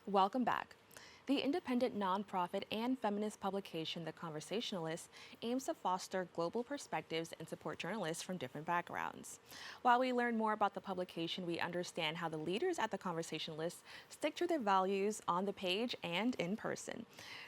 Welcome back. The independent nonprofit and feminist publication, The Conversationalist, aims to foster global perspectives and support journalists from different backgrounds. While we learn more about the publication, we understand how the leaders at The Conversationalist stick to their values on the page and in person.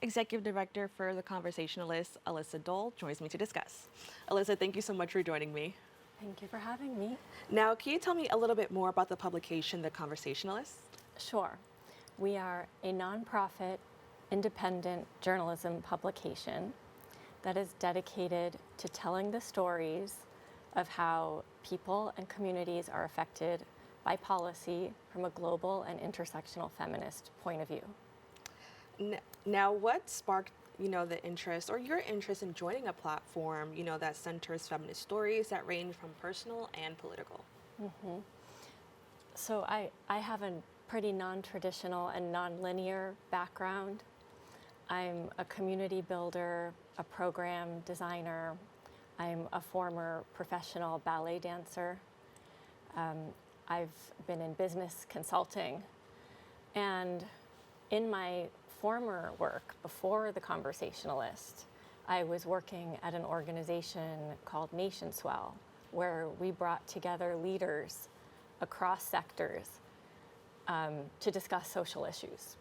Executive Director for The Conversationalist, Elyssa Dole, joins me to discuss. Elyssa, thank you so much for joining me. Thank you for having me. Now, can you tell me a little bit more about the publication, The Conversationalist? Sure. We are a nonprofit, independent journalism publication that is dedicated to telling the stories of how people and communities are affected by policy from a global and intersectional feminist point of view. Now, what sparked, the interest or your interest in joining a platform, that centers feminist stories that range from personal and political? So I have a pretty non-traditional and non-linear background. I'm a community builder, a program designer. I'm a former professional ballet dancer. I've been in business consulting. And in my former work before The Conversationalist, I was working at an organization called Nation Swell, where we brought together leaders across sectors to discuss social issues.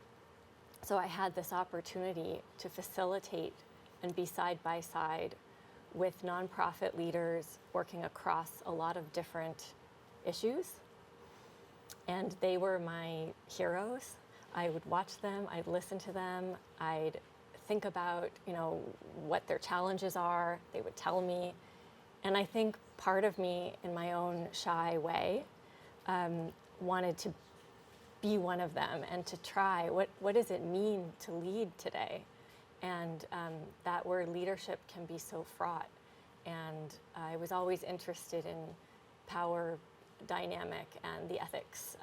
So I had this opportunity to facilitate and be side by side with nonprofit leaders working across a lot of different issues. And they were my heroes. I would watch them, I'd listen to them, I'd think about, what their challenges are. They would tell me. And I think part of me, in my own shy way, wanted to be one of them and to try what does it mean to lead today, and that word leadership can be so fraught. And I was always interested in power dynamic and the ethics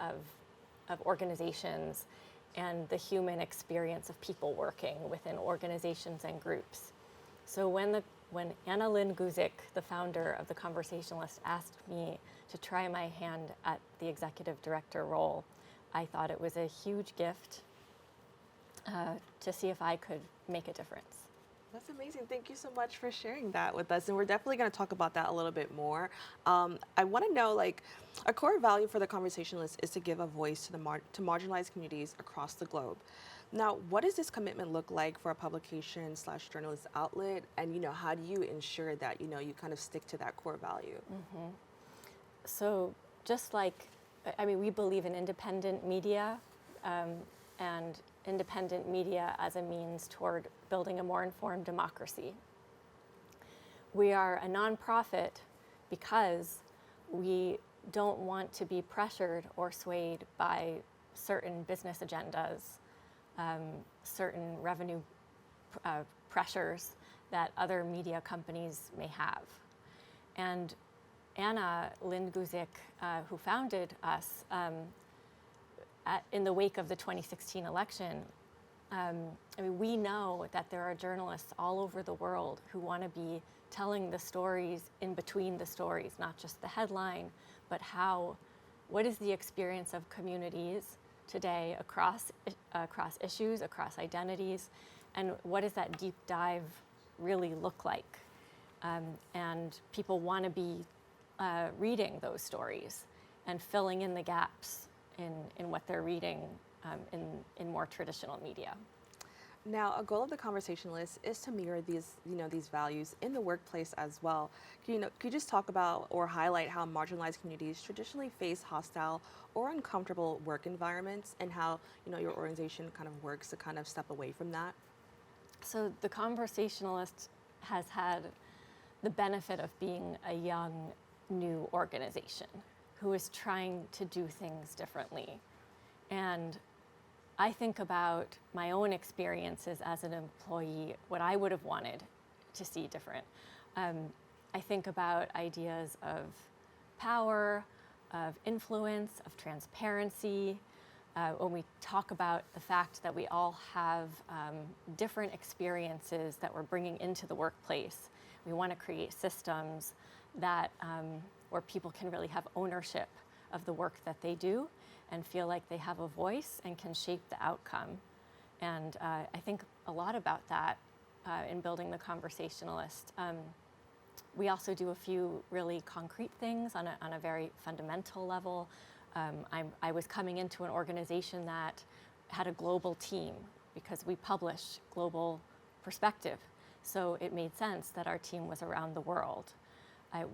of organizations and the human experience of people working within organizations and groups. So when Anna Lynn Guzik, the founder of The Conversationalist, asked me to try my hand at the executive director role, I thought it was a huge gift to see if I could make a difference. That's amazing. Thank you so much for sharing that with us. And we're definitely going to talk about that a little bit more. I want to know, a core value for The Conversationalist is to give a voice to to marginalized communities across the globe. Now, what does this commitment look like for a publication / journalist outlet? And, how do you ensure that, you kind of stick to that core value? So we believe in independent media and independent media as a means toward building a more informed democracy. We are a nonprofit because we don't want to be pressured or swayed by certain business agendas, certain revenue pressures that other media companies may have. And Anna Lynn Guzik, who founded us in the wake of the 2016 election, we know that there are journalists all over the world who want to be telling the stories in between the stories, not just the headline, but what is the experience of communities today across issues, across identities, and what does that deep dive really look like? And people want to be reading those stories and filling in the gaps in what they're reading in more traditional media. Now, a goal of The Conversationalist is to mirror these values in the workplace as well. Could you just talk about or highlight how marginalized communities traditionally face hostile or uncomfortable work environments, and how your organization kind of works to kind of step away from that? So The Conversationalist has had the benefit of being a young, new organization who is trying to do things differently. And I think about my own experiences as an employee, what I would have wanted to see different. I think about ideas of power, of influence, of transparency. When we talk about the fact that we all have different experiences that we're bringing into the workplace, we want to create systems that where people can really have ownership of the work that they do, and feel like they have a voice and can shape the outcome. And I think a lot about that in building the Conversationalist. We also do a few really concrete things on a very fundamental level. I was coming into an organization that had a global team because we publish global perspective. So it made sense that our team was around the world.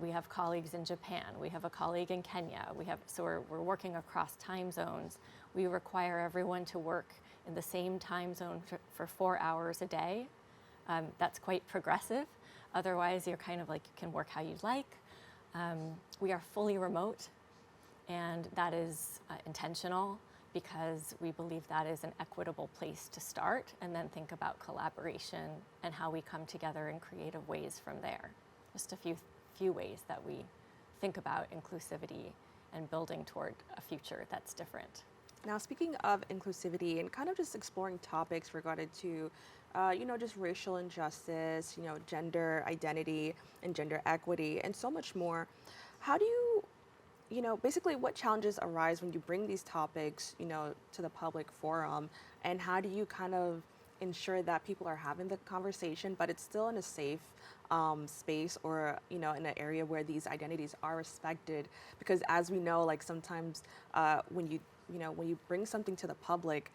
We have colleagues in Japan. We have a colleague in Kenya. So we're working across time zones. We require everyone to work in the same time zone for 4 hours a day. That's quite progressive. Otherwise, you're kind of like, you can work how you'd like. We are fully remote, and that is intentional because we believe that is an equitable place to start, and then think about collaboration and how we come together in creative ways from there. Just a few ways that we think about inclusivity and building toward a future that's different. Now, speaking of inclusivity and kind of just exploring topics regarding to, just racial injustice, gender identity and gender equity, and so much more, how do you, basically what challenges arise when you bring these topics, to the public forum, and how do you kind of ensure that people are having the conversation, but it's still in a safe space, or in an area where these identities are respected? Because as we know, like sometimes when you bring something to the public,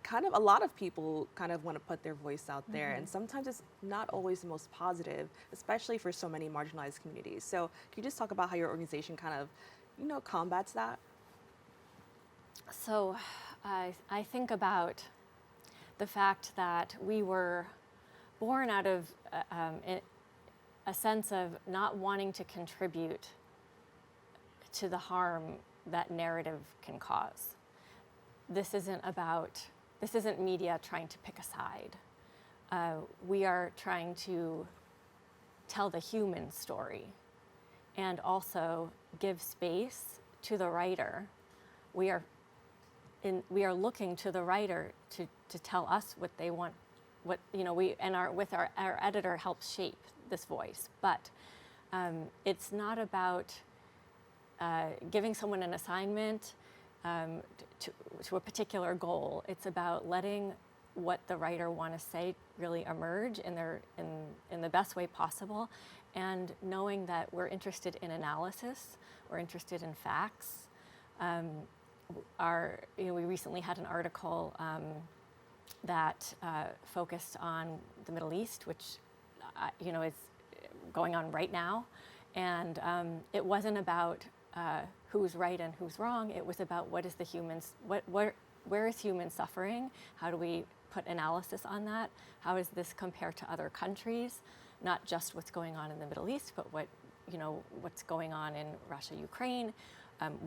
kind of a lot of people kind of want to put their voice out there, and sometimes it's not always the most positive, especially for so many marginalized communities. So can you just talk about how your organization kind of, combats that? So I think about the fact that we were born out of a sense of not wanting to contribute to the harm that narrative can cause. This isn't media trying to pick a side. We are trying to tell the human story and also give space to the writer. We are looking to the writer to tell us what they want, our editor helps shape this voice. But it's not about giving someone an assignment to a particular goal. It's about letting what the writer want to say really emerge in the best way possible, and knowing that we're interested in analysis, we're interested in facts. We recently had an article that focused on the Middle East, which is going on right now, and it wasn't about who's right and who's wrong. It was about where is human suffering? How do we put analysis on that? How does this compare to other countries? Not just what's going on in the Middle East, but what's going on in Russia, Ukraine.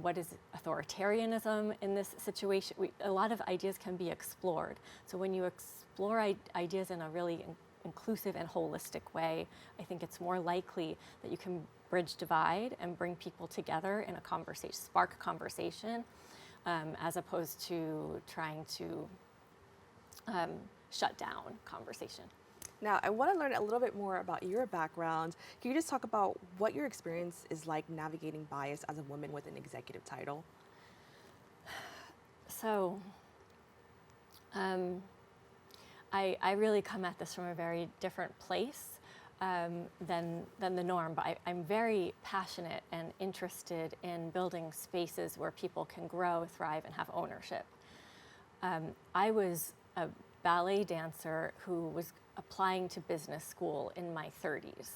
What is authoritarianism in this situation? A lot of ideas can be explored. So when you explore ideas in a really inclusive and holistic way, I think it's more likely that you can bridge divide and bring people together in a conversation, spark conversation, as opposed to trying to shut down conversation. Now, I want to learn a little bit more about your background. Can you just talk about what your experience is like navigating bias as a woman with an executive title? So, I really come at this from a very different place than the norm, but I'm very passionate and interested in building spaces where people can grow, thrive, and have ownership. I was a ballet dancer who was applying to business school in my 30s.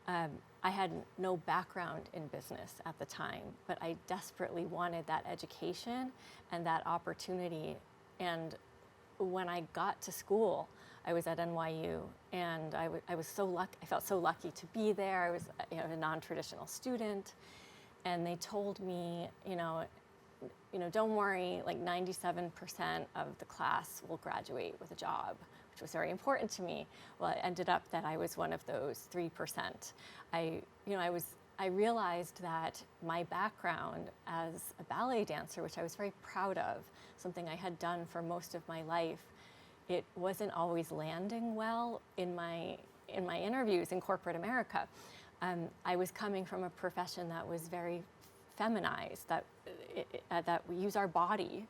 I had no background in business at the time, but I desperately wanted that education and that opportunity. And when I got to school, I was at NYU, and I was so lucky. I felt so lucky to be there. I was a non-traditional student, and they told me, don't worry, like 97% of the class will graduate with a job, which was very important to me. Well, it ended up that I was one of those 3%. I realized that my background as a ballet dancer, which I was very proud of, something I had done for most of my life, it wasn't always landing well in my interviews in corporate America. I was coming from a profession that was very feminized, that we use our body.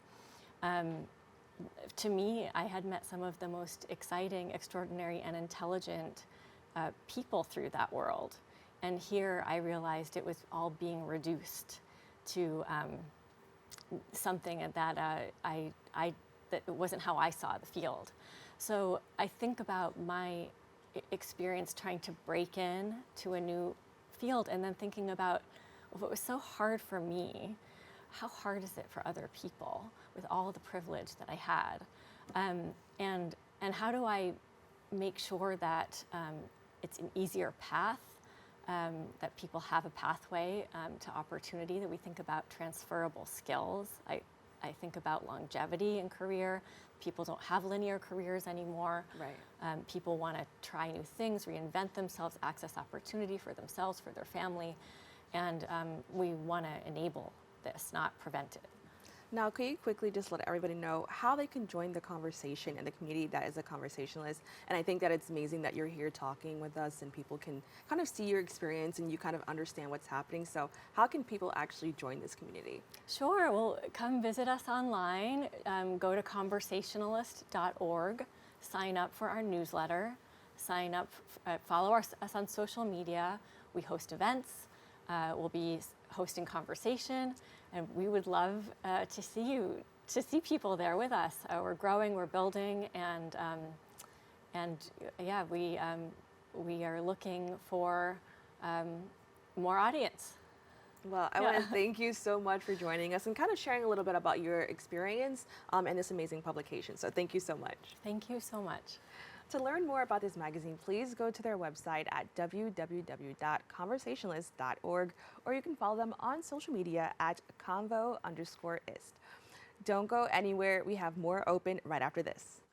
To me, I had met some of the most exciting, extraordinary, and intelligent people through that world. And here I realized it was all being reduced to something that that wasn't how I saw the field. So I think about my experience trying to break in to a new field, and then thinking about, well, if it was so hard for me, how hard is it for other people with all the privilege that I had? And how do I make sure that it's an easier path, that people have a pathway to opportunity, that we think about transferable skills. I think about longevity in career. People don't have linear careers anymore. Right. People want to try new things, reinvent themselves, access opportunity for themselves, for their family. And we want to enable this, not prevent it. Now, could you quickly just let everybody know how they can join the conversation in the community that is a conversationalist? And I think that it's amazing that you're here talking with us and people can kind of see your experience and you kind of understand what's happening. So how can people actually join this community? Sure. Well, come visit us online. Go to conversationalist.org, sign up for our newsletter, sign up, follow us on social media. We host events. We'll be hosting conversation, and we would love to see people there with us. We're growing, we're building, and yeah, we are looking for more audience. Well, I want to thank you so much for joining us and kind of sharing a little bit about your experience in this amazing publication. So thank you so much. Thank you so much. To learn more about this magazine, please go to their website at www.conversationalist.org, or you can follow them on social media at convo_ist. Don't go anywhere. We have more open right after this.